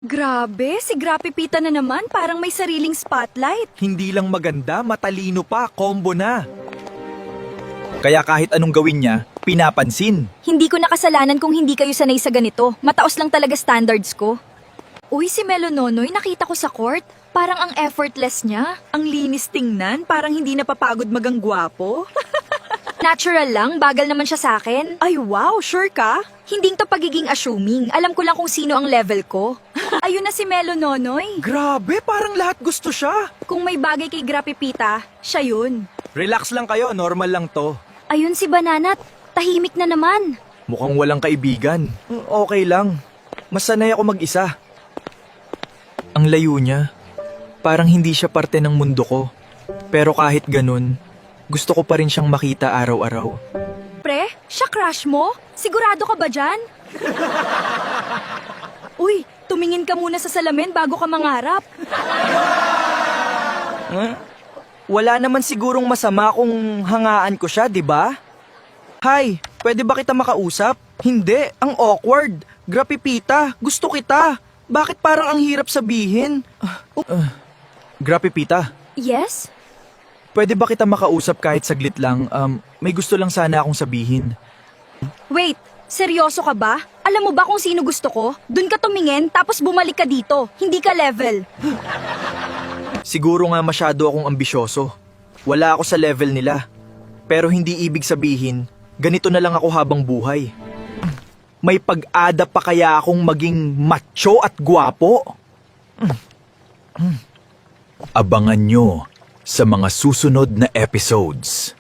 Grabe, si Grapipita na naman, parang may sariling spotlight. Hindi lang maganda, matalino pa, combo na. Kaya kahit anong gawin niya, pinapansin. Hindi ko nakasalanan kung hindi kayo sanay sa ganito. Mataos lang talaga standards ko. Uy, si Melo Nonoy, nakita ko sa court. Parang ang effortless niya. Ang linis tingnan, parang hindi napapagod magang gwapo. Natural lang, bagal naman siya sa akin. Ay wow, sure ka? Hindi to pagiging assuming. Alam ko lang kung sino ang level ko. Ayun na si Melo Nonoy. Grabe, parang lahat gusto siya. Kung may bagay kay Grapipita, siya yun. Relax lang kayo, normal lang to. Ayun si Bananat, tahimik na naman. Mukhang walang kaibigan. Okay lang. Mas sanay ako mag-isa. Ang layo niya. Parang hindi siya parte ng mundo ko. Pero kahit ganun, gusto ko pa rin siyang makita araw-araw. Pre, siya crush mo? Sigurado ka ba dyan? Uy, tumingin ka muna sa salamin bago ka mangarap. Wala naman sigurong masama kung hangaan ko siya, di ba? Hi, pwede ba kita makausap? Hindi, ang awkward. Grapipita, gusto kita. Bakit parang ang hirap sabihin? Grapipita, Yes? pwede ba kita makausap kahit saglit lang? May gusto lang sana akong sabihin. Wait, seryoso ka ba? Alam mo ba kung sino gusto ko? Doon ka tumingin tapos bumalik ka dito. Hindi ka level. Siguro nga masyado akong ambisyoso. Wala ako sa level nila. Pero hindi ibig sabihin, ganito na lang ako habang buhay. May pag-ada pa kaya akong maging macho at gwapo? Abangan nyo sa mga susunod na episodes.